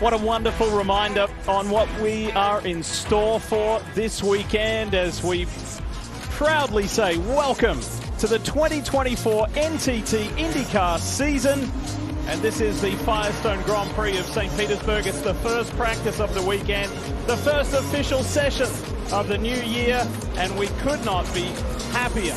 What a wonderful reminder on what we are in store for this weekend as we proudly say welcome to the 2024 NTT INDYCAR season. And this is the Firestone Grand Prix of St. Petersburg. It's the first practice of the weekend, the first official session of the new year, and we could not be happier.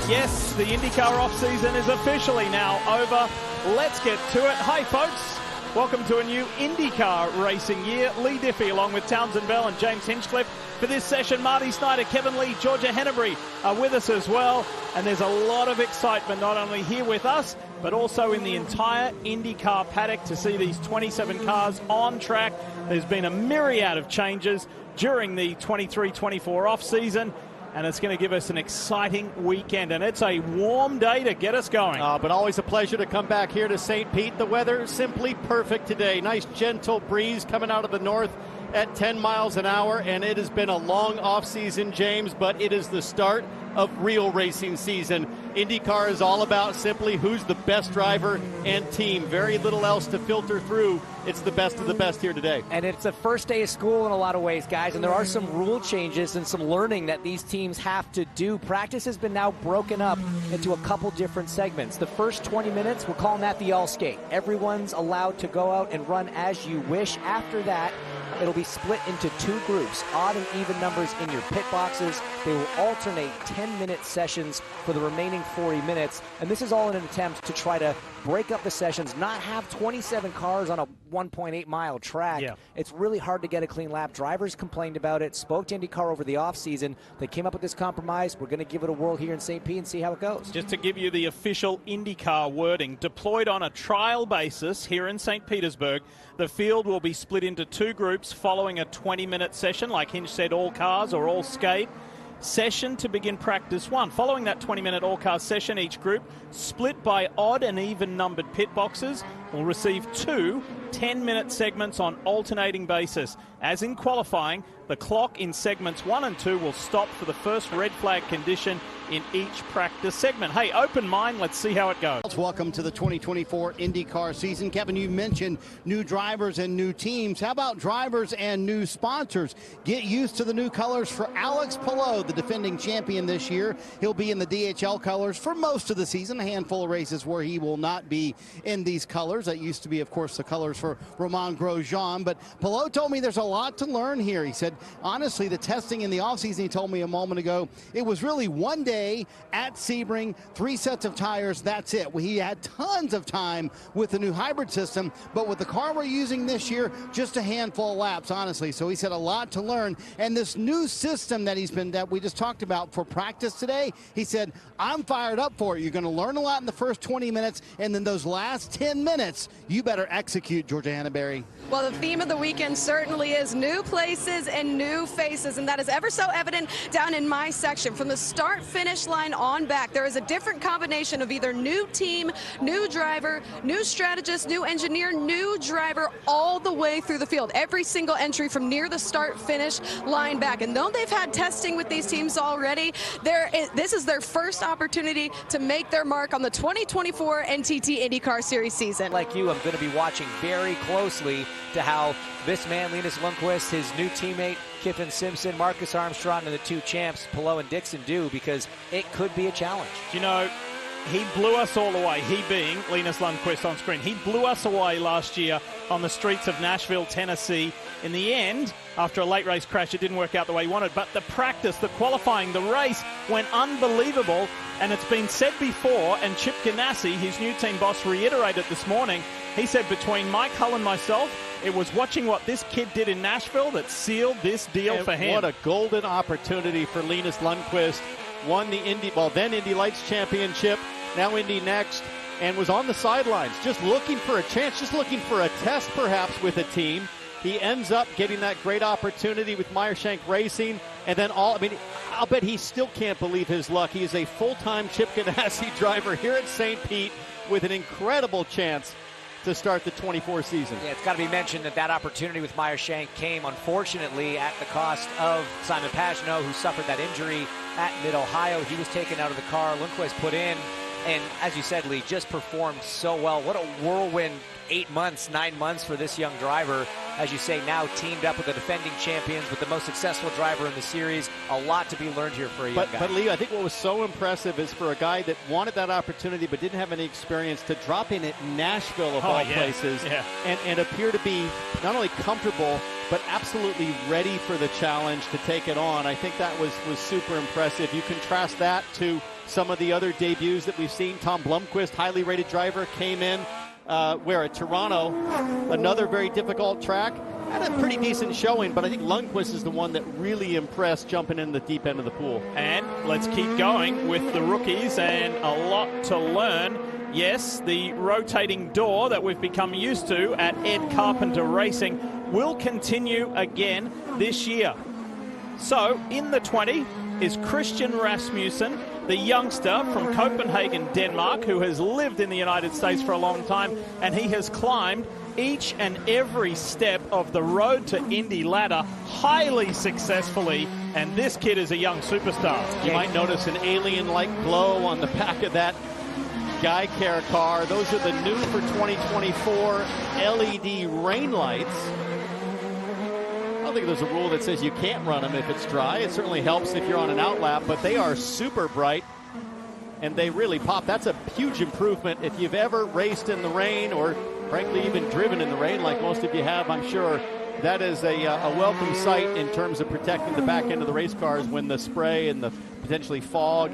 Yes, the INDYCAR off-season is officially now over. Let's get to it. Hi, folks. Welcome to a new INDYCAR racing year. Lee Diffie along with Townsend Bell and James Hinchcliffe. For this session, Marty Snyder, Kevin Lee, Georgia Henneberry are with us as well. And there's a lot of excitement not only here with us, but also in the entire INDYCAR paddock to see these 27 cars on track. There's been a myriad of changes during the 23-24 off-season. And it's going to give us an exciting weekend. And it's a warm day to get us going. But always a pleasure to come back here to St. Pete. The weather simply perfect today. Nice gentle breeze coming out of the north at 10 miles an hour. And it has been a long off-season, James, but it is the start of real racing season. INDYCAR is all about simply who's the best driver and team. Very little else to filter through. It's the best of the best here today. And it's the first day of school in a lot of ways, guys, and there are some rule changes and some learning that these teams have to do. Practice has been now broken up into a couple different segments. The first 20 minutes, we're calling that the all skate. Everyone's allowed to go out and run as you wish. After that, it'll be split into two groups, odd and even numbers in your pit boxes. They will alternate 10-minute sessions for the remaining 40 minutes. And this is all in an attempt to try to break up the sessions, not have 27 cars on a 1.8-mile track. Yeah. It's really hard to get a clean lap. Drivers complained about it, spoke to INDYCAR over the offseason. They came up with this compromise. We're going to give it a whirl here in St. Pete and see how it goes. Just to give you the official INDYCAR wording, deployed on a trial basis here in St. Petersburg, the field will be split into two groups following a 20-minute session, like Hinch said, all cars or all skate. Session to begin practice one. Following that 20-minute all-car session, each group, split by odd and even numbered pit boxes, will receive two 10-minute segments on alternating basis. As in qualifying, the clock in segments 1 and 2 will stop for the first red flag condition in each practice segment. Hey, open mind, let's see how it goes. Welcome to the 2024 INDYCAR season. Kevin, you mentioned new drivers and new teams. How about drivers and new sponsors? Get used to the new colors for Alex Palou, the defending champion this year. He'll be in the DHL colors for most of the season, a handful of races where he will not be in these colors. That used to be, of course, the colors for Romain Grosjean. But Palou told me there's a lot to learn here. He said, honestly, the testing in the offseason, he told me a moment ago, it was really one day at Sebring, 3 sets of tires, that's it. He had tons of time with the new hybrid system, but with the car we're using this year, just a handful of laps, honestly. So he said a lot to learn. And this new system that we just talked about for practice today, he said, I'm fired up for it. You're going to learn a lot in the first 20 minutes, and then those last 10 minutes, you better execute, Georgia Henneberry. Well, the theme of the weekend certainly is new places and new faces, and that is ever so evident down in my section. From the start-finish line on back, there is a different combination of either new team, new driver, new strategist, new engineer, new driver, all the way through the field. Every single entry from near the start-finish line back. And though they've had testing with these teams already, this is their first opportunity to make their mark on the 2024 NTT INDYCAR Series season. Like you, I'm going to be watching very closely to how this man, Linus Lundqvist, his new teammate, Kiffin Simpson, Marcus Armstrong, and the two champs, Palou and Dixon, do, because it could be a challenge. You know, he blew us all away, he being Linus Lundqvist on screen. He blew us away last year on the streets of Nashville, Tennessee. In the end, after a late race crash, it didn't work out the way he wanted. But the practice, the qualifying, the race went unbelievable. And it's been said before, and Chip Ganassi, his new team boss, reiterated this morning. He said between Mike Hull and myself, it was watching what this kid did in Nashville that sealed this deal for him. What a golden opportunity for Linus Lundqvist. Won the then Indy Lights Championship, now Indy Next, and was on the sidelines, just looking for a chance, just looking for a test perhaps with a team. He ends up getting that great opportunity with Meyershank Racing, and then I'll bet he still can't believe his luck. He is a full-time Chip Ganassi driver here at St. Pete with an incredible chance to start the 24 season. Yeah, it's got to be mentioned that opportunity with Meyershank came, unfortunately, at the cost of Simon Pagenaud, who suffered that injury at Mid-Ohio. He was taken out of the car. Lundqvist put in, and as you said, Lee, just performed so well. What a whirlwind 8 months, 9 months for this young driver. As you say, now teamed up with the defending champions, with the most successful driver in the series. A lot to be learned here for a young guy. But Lee, I think what was so impressive is for a guy that wanted that opportunity but didn't have any experience to drop in at Nashville of all places and appear to be not only comfortable but absolutely ready for the challenge to take it on. I think that was super impressive. You contrast that to some of the other debuts that we've seen. Tom Blomqvist, highly rated driver, came in at Toronto, another very difficult track, had a pretty decent showing, but I think Lundqvist is the one that really impressed jumping in the deep end of the pool. And let's keep going with the rookies, and a lot to learn. Yes, the rotating door that we've become used to at Ed Carpenter Racing will continue again this year. So in the 20 is Christian Rasmussen, the youngster from Copenhagen, Denmark, who has lived in the United States for a long time, and he has climbed each and every step of the road to Indy ladder highly successfully, and this kid is a young superstar. You might notice an alien-like glow on the back of that Guy Care car. Those are the new for 2024 LED rain lights. I don't think there's a rule that says you can't run them if it's dry. It certainly helps if you're on an outlap, but they are super bright and they really pop. That's a huge improvement. If you've ever raced in the rain or frankly even driven in the rain like most of you have, I'm sure that is a welcome sight in terms of protecting the back end of the race cars when the spray and the potentially fog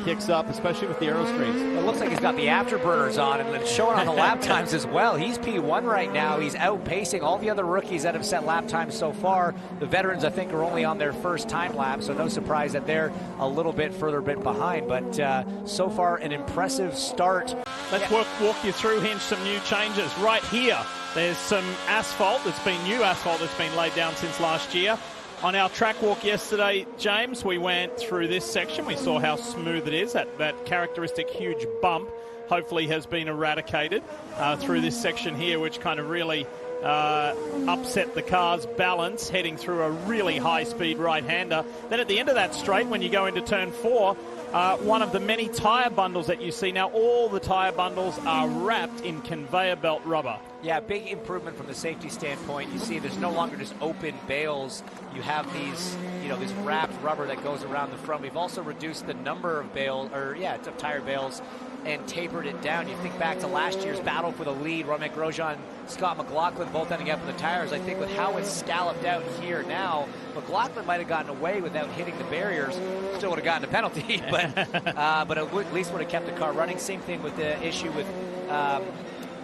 kicks up, especially with the aero screens. It looks like he's got the afterburners on, and it's showing on the lap times as well. He's P1 right now. He's outpacing all the other rookies that have set lap times so far. The veterans, I think, are only on their first time lap, so no surprise that they're a little bit further behind. But so far, an impressive start. Let's walk you through, Hinch, some new changes. Right here, there's some asphalt new asphalt that's been laid down since last year. On our track walk yesterday, James, we went through this section. We saw how smooth it is. That characteristic huge bump hopefully has been eradicated through this section here, which kind of really upset the car's balance heading through a really high-speed right-hander. Then at the end of that straight, when you go into turn 4, one of the many tyre bundles that you see now, all the tyre bundles are wrapped in conveyor belt rubber. Yeah, big improvement from the safety standpoint. You see there's no longer just open bales. You have these, this wrapped rubber that goes around the front. We've also reduced the number of tire bales and tapered it down. You think back to last year's battle for the lead, Romain Grosjean, Scott McLaughlin both ending up in the tires. I think with how it's scalloped out here now, McLaughlin might have gotten away without hitting the barriers. Still would have gotten a penalty, but at least would have kept the car running. Same thing with the issue with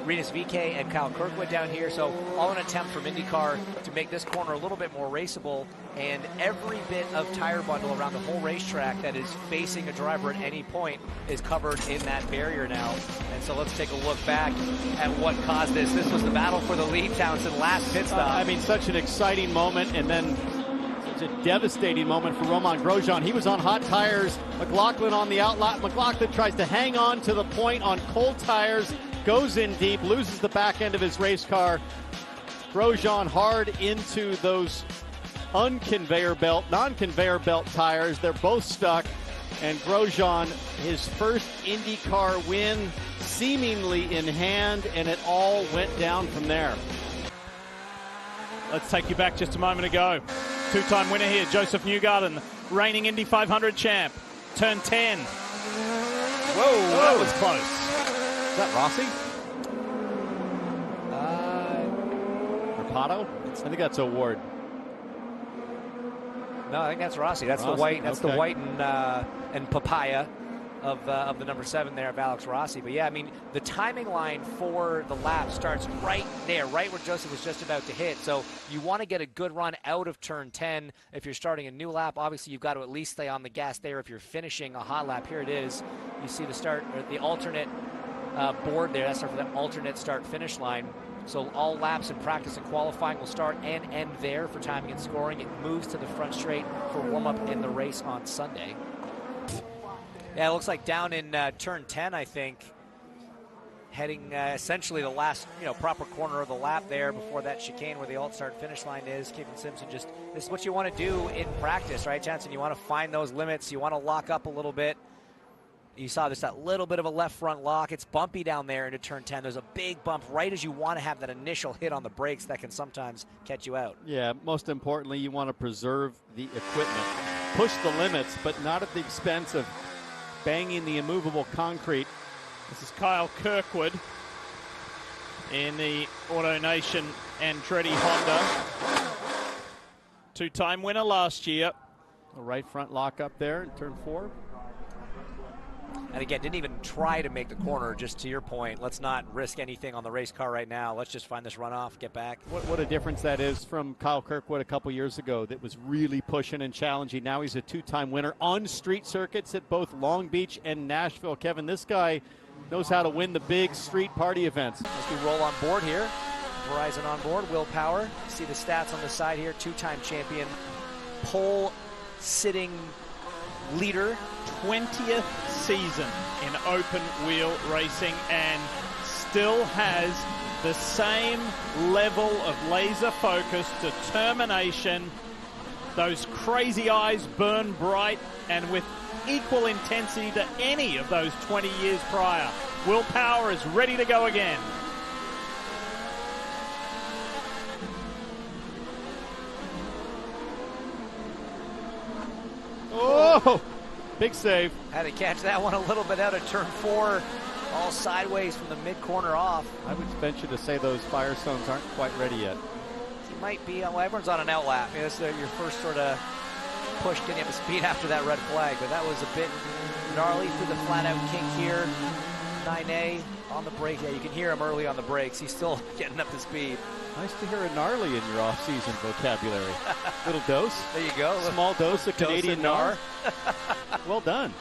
Rinus VeeKay and Kyle Kirkwood down here. So all an attempt from IndyCar to make this corner a little bit more raceable, and every bit of tire bundle around the whole racetrack that is facing a driver at any point is covered in that barrier now. And so let's take a look back at what caused this. This was the battle for the lead, Townsend, last pit stop. Such an exciting moment, and then such a devastating moment for Romain Grosjean. He was on hot tires, McLaughlin on the outlap. McLaughlin tries to hang on to the point on cold tires, goes in deep, loses the back end of his race car. Grosjean hard into those non-conveyor belt tires. They're both stuck, and Grosjean, his first IndyCar win seemingly in hand, and it all went down from there. Let's take you back just a moment ago. Two-time winner here, Joseph Newgarden, reigning Indy 500 champ. Turn 10. Whoa, that was close. Is that Rossi? Rapato? I think that's a Ward. No, I think that's Rossi. That's Rossi. The white. That's the white and papaya of the number 7 there of Alex Rossi. But yeah, the timing line for the lap starts right there, right where Joseph was just about to hit. So you want to get a good run out of turn 10 if you're starting a new lap. Obviously, you've got to at least stay on the gas there if you're finishing a hot lap. Here it is. You see the start, or the alternate board there. That's for the alternate start-finish line. So all laps in practice and qualifying will start and end there for timing and scoring. It moves to the front straight for warm-up in the race on Sunday. Yeah, it looks like down in turn 10, I think, heading essentially the last proper corner of the lap there before that chicane where the alt-start finish line is. Kevin Simpson this is what you want to do in practice, right, Jansen? You want to find those limits. You want to lock up a little bit. You saw just that little bit of a left front lock. It's bumpy down there into turn 10. There's a big bump right as you want to have that initial hit on the brakes that can sometimes catch you out. Yeah, most importantly, you want to preserve the equipment. Push the limits, but not at the expense of banging the immovable concrete. This is Kyle Kirkwood in the AutoNation Andretti Honda. Two-time winner last year. A right front lock up there in turn 4. And again, didn't even try to make the corner, just to your point. Let's not risk anything on the race car right now. Let's just find this runoff, get back. What a difference that is from Kyle Kirkwood a couple years ago that was really pushing and challenging. Now he's a two-time winner on street circuits at both Long Beach and Nashville. Kevin, this guy knows how to win the big street party events. As we roll on board here, Verizon on board, Will Power. See the stats on the side here, two-time champion, pole sitting leader. 20th season in open wheel racing and still has the same level of laser focus, determination. Those crazy eyes burn bright and with equal intensity to any of those 20 years prior. Will Power is ready to go again. Oh! Big save. Had to catch that one a little bit out of turn 4, all sideways from the mid-corner off. I would venture to say those Firestones aren't quite ready yet. He might be, well, everyone's on an outlap. This is your first sort of push getting up to speed after that red flag, but that was a bit gnarly through the flat-out kink here. 9A on the brake. Yeah, you can hear him early on the brakes. He's still getting up to speed. Nice to hear a gnarly in your off-season vocabulary. Little dose. There you go. Small dose of Canadian gnar. Well done.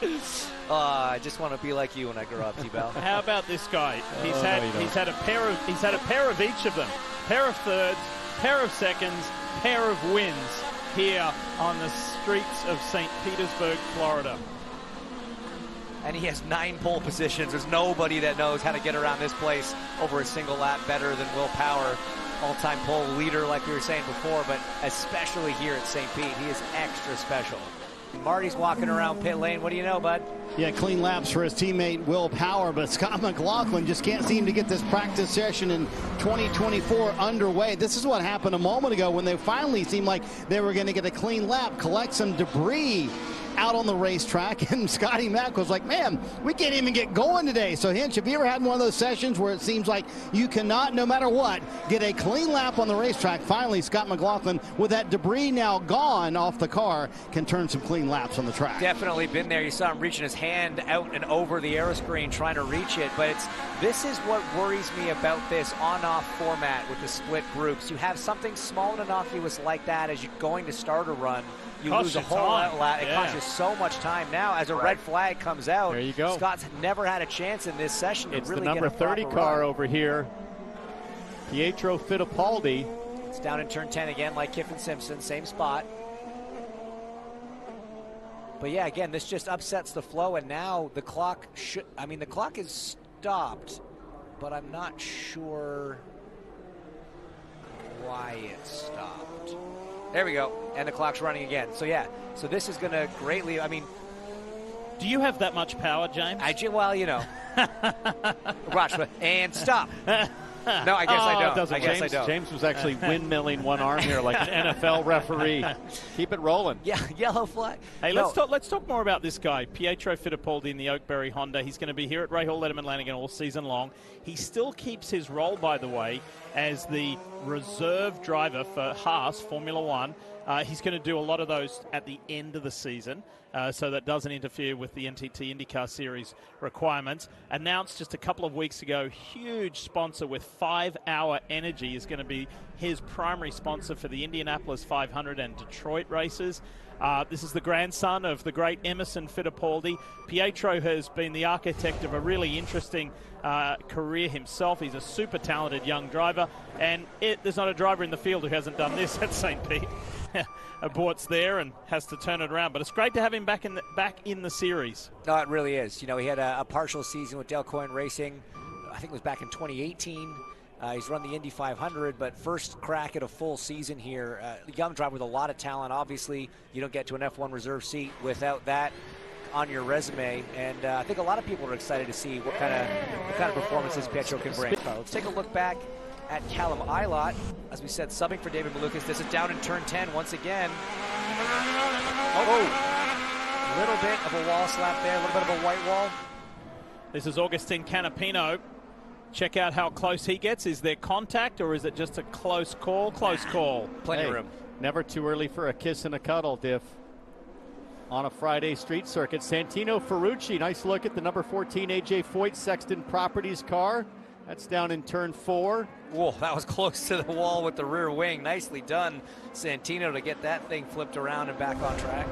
I just want to be like you when I grow up, T-Bell. How about this guy? He's had a pair of each of them. Pair of thirds, pair of seconds, pair of wins here on the streets of St. Petersburg, Florida. And he has 9 pole positions. There's nobody that knows how to get around this place over a single lap better than Will Power. All-time pole leader, like we were saying before, but especially here at St. Pete, he is extra special. Marty's walking around pit lane. What do you know, bud? Yeah, clean laps for his teammate Will Power, but Scott McLaughlin just can't seem to get this practice session in 2024 underway. This is what happened a moment ago when they finally seemed like they were going to get a clean lap, collect some debris out on the racetrack, and Scotty Mack was like, man, we can't even get going today. So Hinch, have you ever had one of those sessions where it seems like you cannot, no matter what, get a clean lap on the racetrack? Finally, Scott McLaughlin, with that debris now gone off the car, can turn some clean laps on the track. Definitely been there. You saw him reaching his hand out and over the aero screen trying to reach it, but this is what worries me about this on-off format with the split groups. You have something small and innocuous like that as you're going to start a run. You lose a whole outlet. It costs you so much time now. As a red flag comes out, there you go. Scott's never had a chance in this session to it's really the number get a 30 car run. over here. Pietro Fittipaldi. It's down in turn 10 again, like Kiffin Simpson, same spot. But yeah, again, this just upsets the flow, and now the clock the clock is stopped, but I'm not sure why it stopped. There we go, and the clock's running again. So yeah, so this is going to greatly, do you have that much power, James? Well, you know. Watch, and stop. No, I guess I don't. I guess I don't. James was actually windmilling one arm here like an NFL referee. Keep it rolling. Yeah, yellow flag. Hey, let's talk more about this guy, Pietro Fittipaldi in the Oakberry Honda. He's going to be here at Rahal Letterman Lanigan all season long. He still keeps his role, by the way, as the reserve driver for Haas Formula One. He's going to do a lot of those at the end of the season, so that doesn't interfere with the NTT INDYCAR Series requirements. Announced just a couple of weeks ago, huge sponsor with 5 Hour Energy is going to be his primary sponsor for the Indianapolis 500 and Detroit races. This is the grandson of the great Emerson Fittipaldi. Pietro has been the architect of a really interesting career himself. He's a super talented young driver, and there's not a driver in the field who hasn't done this at St. Pete. Aborts there and has to turn it around, but it's great to have him back in the series. No, it really is. You know, he had a partial season with Del Coyne Racing. I think it was back in 2018. He's run the Indy 500, but first crack at a full season here. Young driver with a lot of talent. Obviously, you don't get to an F1 reserve seat without that on your resume, and I think a lot of people are excited to see what kind of performances Pietro can bring. Let's take a look back at Callum Eilert. As we said, subbing for David Malukas. This is down in turn 10 once again. Oh, a little bit of a wall slap there, a little bit of a white wall. This is Agustin Canapino. Check out how close he gets. Is there contact, or is it just a close call? Close call. Plenty of room. Never too early for a kiss and a cuddle, Diff. On a Friday street circuit, Santino Ferrucci. Nice look at the number 14 AJ Foyt Sexton Properties car. That's down in turn 4. Whoa, that was close to the wall with the rear wing. Nicely done, Santino, to get that thing flipped around and back on track.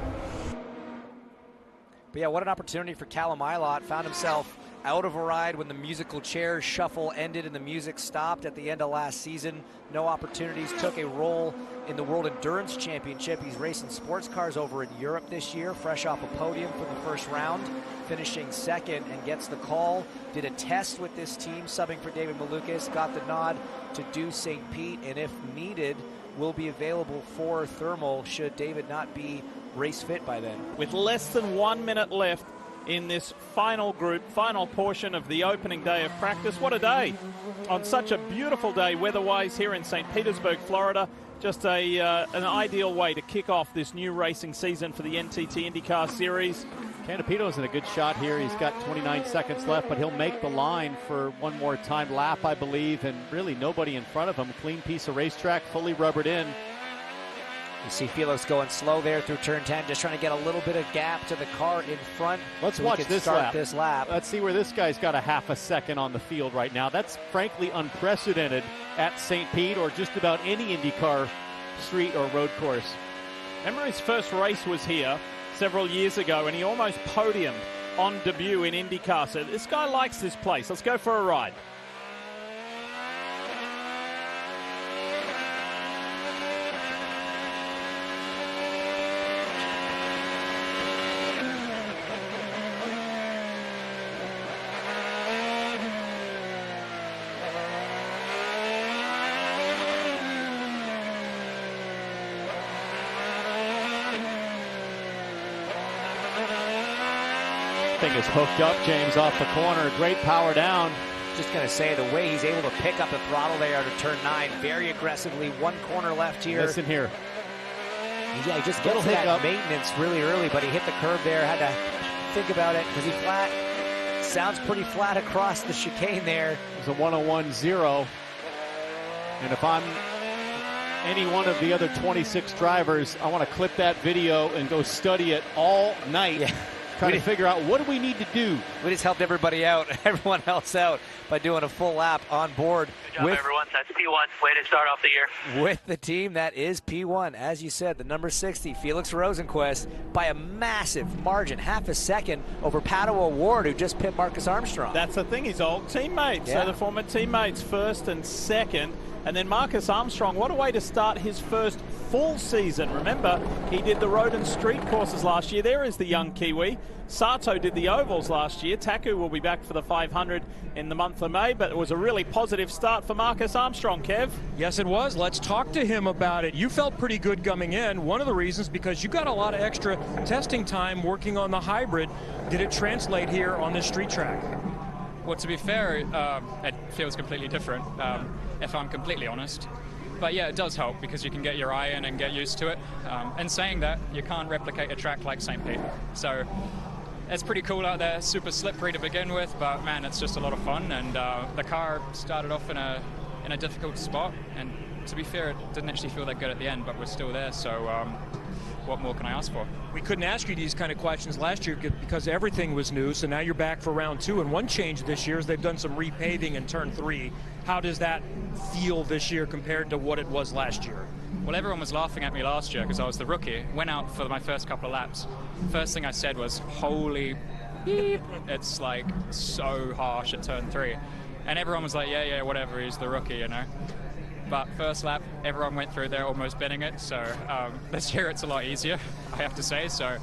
But yeah, what an opportunity for Callum Eilert. Found himself out of a ride when the musical chairs shuffle ended and the music stopped at the end of last season. No opportunities. Took a role in the World Endurance Championship. He's racing sports cars over in Europe this year, fresh off a podium for the first round, finishing second, and gets the call. Did a test with this team, subbing for David Malukas, got the nod to do St. Pete, and if needed, will be available for thermal should David not be race fit by then. With less than 1 minute left in this final group, final portion of the opening day of practice. What a day on such a beautiful day weather-wise here in St. Petersburg, Florida. Just an ideal way to kick off this new racing season for the NTT INDYCAR Series. Canapino's in a good shot here. He's got 29 seconds left, but he'll make the line for one more time lap, I believe, and really nobody in front of him. Clean piece of racetrack, fully rubbered in. You see Felix going slow there through turn 10, just trying to get a little bit of gap to the car in front. Let's watch this lap. Let's see where this guy's got a half a second on the field right now. That's frankly unprecedented at St. Pete or just about any IndyCar street or road course. Remember his first race was here several years ago, and he almost podiumed on debut in IndyCar. So this guy likes this place. Let's go for a ride. Thing is hooked up, James, off the corner. Great power down. Just going to say, the way he's able to pick up the throttle there to turn 9 very aggressively. One corner left here. Listen here. Yeah, he just gets to that maintenance really early, but he hit the curb there. Had to think about it because he flat. Sounds pretty flat across the chicane there. It was a 101.0. And if I'm any one of the other 26 drivers, I want to clip that video and go study it all night. Yeah. Trying to figure out what do we need to do. We just helped everybody out, everyone else out, by doing a full lap on board. Good job, everyone. That's P1. Way to start off the year. With the team that is P1. As you said, the number 60, Felix Rosenquist, by a massive margin, half a second over Pato O'Ward, who just pipped Marcus Armstrong. That's the thing, his old teammates. Yeah. So the former teammates first and second. And then Marcus Armstrong, what a way to start his first full season. Remember, he did the road and street courses last year. There is the young Kiwi. Sato did the ovals last year. Taku will be back for the 500 in the month of May, but it was a really positive start for Marcus Armstrong, Kev. Yes, it was. Let's talk to him about it. You felt pretty good coming in. One of the reasons, because you got a lot of extra testing time working on the hybrid. Did it translate here on this street track? Well, to be fair, it feels completely different, if I'm completely honest. But yeah, it does help because you can get your eye in and get used to it. And saying that, you can't replicate a track like St. Pete. So it's pretty cool out there, super slippery to begin with, but man, it's just a lot of fun. And the car started off in a difficult spot. And to be fair, it didn't actually feel that good at the end, but we're still there. So what more can I ask for? We couldn't ask you these kind of questions last year because everything was new, so now you're back for round 2. And one change this year is they've done some repaving in turn 3. How does that feel this year compared to what it was last year? Well, everyone was laughing at me last year because I was the rookie. Went out for my first couple of laps. First thing I said was, holy beep. It's like so harsh at turn 3. And everyone was like, yeah, whatever, he's the rookie, you know. But first lap, everyone went through there almost binning it. So this year it's a lot easier, I have to say. So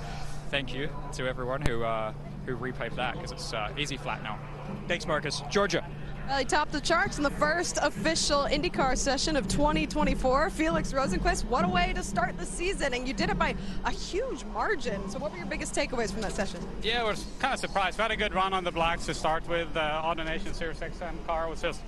thank you to everyone who repaved that because it's easy flat now. Thanks, Marcus. Georgia. Well, he topped the charts in the first official IndyCar session of 2024. Felix Rosenqvist, what a way to start the season, and you did it by a huge margin. So what were your biggest takeaways from that session? Yeah, I was kind of surprised. We had a good run on the blacks to start with. AutoNation Series XM car was just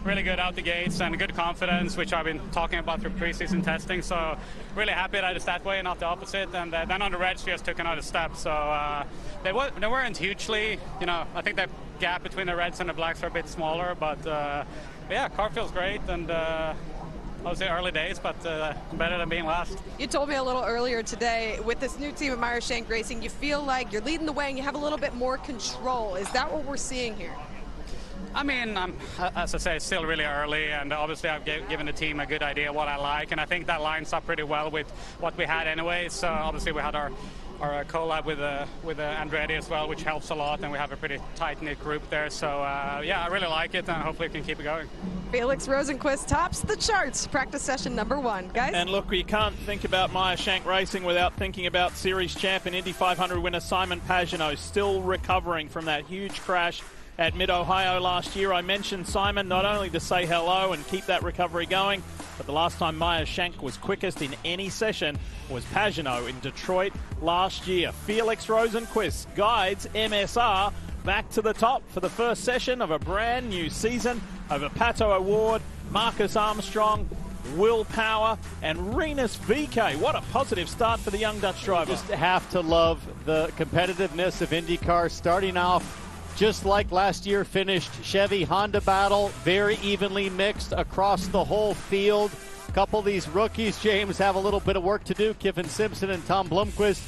really good out the gates and good confidence, which I've been talking about through preseason testing. So really happy that it's that way, not the opposite. And then on the Reds, just took another step. So they weren't hugely, I think the gap between the Reds and the blacks are a bit smaller. But yeah, car feels great. And I would say early days, but better than being last. You told me a little earlier today, with this new team at Meyer-Shank Racing, you feel like you're leading the way and you have a little bit more control. Is that what we're seeing here? I mean, as I say, it's still really early, and obviously I've given the team a good idea what I like, and I think that lines up pretty well with what we had anyway. So obviously we had our collab with Andretti as well, which helps a lot, and we have a pretty tight-knit group there. So yeah, I really like it, and hopefully we can keep it going. Felix Rosenqvist tops the charts, practice session number 1, guys. And look, you can't think about Meyer-Shank Racing without thinking about Series champ and Indy 500 winner Simon Pagenaud, still recovering from that huge crash at Mid-Ohio last year. I mentioned Simon not only to say hello and keep that recovery going, but the last time Meyer-Shank was quickest in any session was Pagenaud in Detroit last year. Felix Rosenqvist guides MSR back to the top for the first session of a brand new season over Pato O'Ward, Marcus Armstrong, Will Power, and Rinus VeeKay. What a positive start for the young Dutch driver. Just have to love the competitiveness of IndyCar, starting off just like last year, finished Chevy-Honda battle, very evenly mixed across the whole field. A couple of these rookies, James, have a little bit of work to do. Kiffin Simpson and Tom Blomqvist.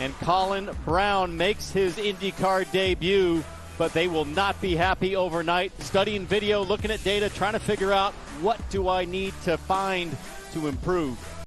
And Colin Brown makes his IndyCar debut, but they will not be happy overnight. Studying video, looking at data, trying to figure out what do I need to find to improve.